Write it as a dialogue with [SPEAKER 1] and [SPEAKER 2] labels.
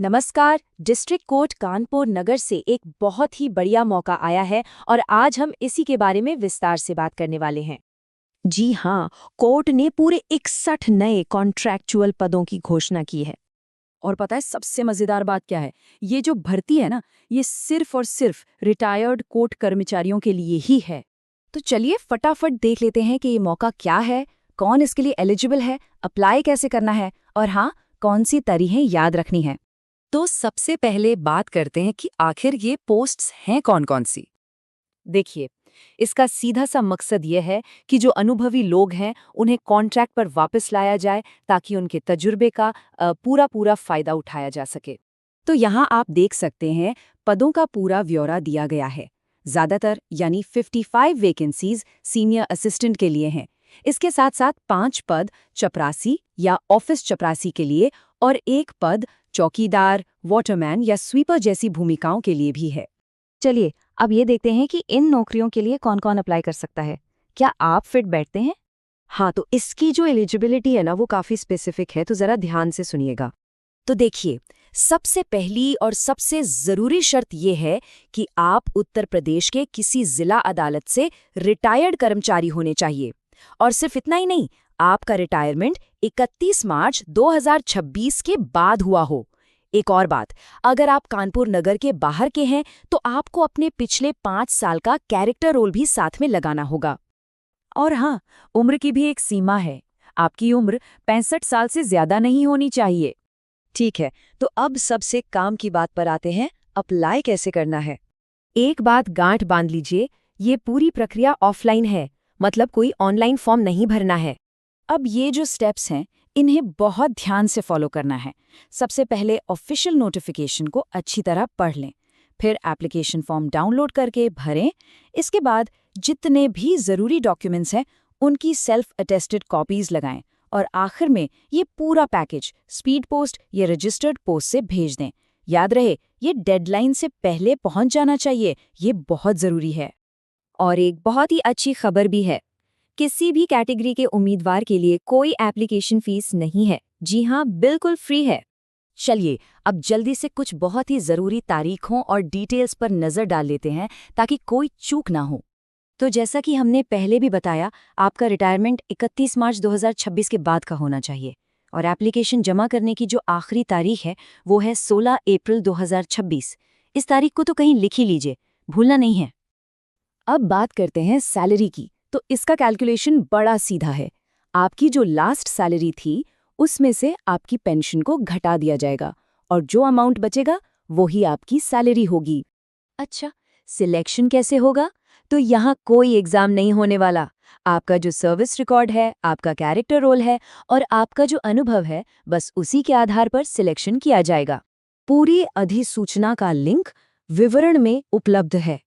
[SPEAKER 1] नमस्कार। District court Kanpur नगर से एक बहुत ही बढ़िया मौका आया है और आज हम इसी के बारे में विस्तार से बात करने वाले हैं।
[SPEAKER 2] जी हाँ, कोर्ट ने पूरे 61 नए कॉन्ट्रैक्चुअल पदों की घोषणा की है।
[SPEAKER 3] और पता है सबसे मजेदार बात क्या है? ये जो भर्ती है ना, ये सिर्फ और सिर्फ रिटायर्ड कोर्ट कर्मचारियों के लिए ही है। तो चलिए फटाफट देख लेते हैं कि ये मौका क्या है, कौन इसके लिए एलिजिबल है, अप्लाई कैसे करना है और हाँ, कौन सी तारीखें याद रखनी है। तो सबसे पहले बात करते हैं कि आखिर ये पोस्ट्स हैं कौन-कौन सी। देखिए, इसका सीधा सा मकसद ये है कि जो अनुभवी लोग हैं उन्हें कॉन्ट्रैक्ट पर वापस लाया जाए ताकि उनके तजुर्बे का पूरा फायदा उठाया जा सके। तो यहाँ आप देख सकते हैं पदों का पूरा ब्यौरा दिया गया है। ज़्यादातर यानी 55 वैकेंसीज सीनियर असिस्टेंट के लिए हैं। इसके साथ साथ 5 पद चपरासी या ऑफिस चपरासी के लिए और 1 पद चौकीदार, वाटरमैन या स्वीपर जैसी भूमिकाओं के लिए भी है। चलिए अब ये देखते हैं कि इन नौकरियों के लिए कौन कौन अप्लाई कर सकता है। क्या आप फिट बैठते हैं?
[SPEAKER 2] हाँ, तो इसकी जो एलिजिबिलिटी है ना, वो काफ़ी स्पेसिफिक है, तो ज़रा ध्यान से सुनिएगा।
[SPEAKER 3] तो देखिए, सबसे पहली और सबसे ज़रूरी शर्त ये है कि आप उत्तर प्रदेश के किसी जिला अदालत से रिटायर्ड कर्मचारी होने चाहिए। और सिर्फ इतना ही नहीं, आपका रिटायरमेंट 31 मार्च 2026 के बाद हुआ हो। एक और बात, अगर आप कानपुर नगर के बाहर के हैं तो आपको अपने पिछले 5 साल का कैरेक्टर रोल भी साथ में लगाना होगा। और हाँ, उम्र की भी एक सीमा है। आपकी उम्र 65 साल से ज्यादा नहीं होनी चाहिए।
[SPEAKER 2] ठीक है, तो अब सबसे काम की बात पर आते हैं, अप्लाई कैसे करना है।
[SPEAKER 3] एक बात गांठ बांध लीजिए, ये पूरी प्रक्रिया ऑफलाइन है, मतलब कोई ऑनलाइन फॉर्म नहीं भरना है। अब ये जो स्टेप्स हैं, इन्हें बहुत ध्यान से फॉलो करना है। सबसे पहले ऑफिशियल नोटिफिकेशन को अच्छी तरह पढ़ लें, फिर एप्लीकेशन फॉर्म डाउनलोड करके भरें। इसके बाद जितने भी ज़रूरी डॉक्यूमेंट्स हैं, उनकी सेल्फ अटेस्टेड कॉपीज़ लगाएं और आखिर में ये पूरा पैकेज स्पीड पोस्ट या रजिस्टर्ड पोस्ट से भेज दें। याद रहे, ये डेडलाइन से पहले पहुंच जाना चाहिए, ये बहुत ज़रूरी है। और एक बहुत ही अच्छी खबर भी है, किसी भी कैटेगरी के उम्मीदवार के लिए कोई एप्लीकेशन फीस नहीं है। जी हाँ, बिल्कुल फ्री है। चलिए अब जल्दी से कुछ बहुत ही ज़रूरी तारीखों और डिटेल्स पर नज़र डाल लेते हैं ताकि कोई चूक ना हो। तो जैसा कि हमने पहले भी बताया, आपका रिटायरमेंट 31 मार्च 2026 के बाद का होना चाहिए और एप्लीकेशन जमा करने की जो आखिरी तारीख है वो है 16 अप्रैल 2026। इस तारीख को तो कहीं लिख ही लीजिए, भूलना नहीं है। अब बात करते हैं सैलरी की। तो इसका कैलकुलेशन बड़ा सीधा है। आपकी जो लास्ट सैलरी थी उसमें से आपकी पेंशन को घटा दिया जाएगा और जो अमाउंट बचेगा वही आपकी सैलरी होगी। अच्छा, सिलेक्शन कैसे होगा? तो यहाँ कोई एग्जाम नहीं होने वाला। आपका जो सर्विस रिकॉर्ड है, आपका कैरेक्टर रोल है और आपका जो अनुभव है, बस उसी के आधार पर सिलेक्शन किया जाएगा। पूरी अधिसूचना का लिंक विवरण में उपलब्ध है।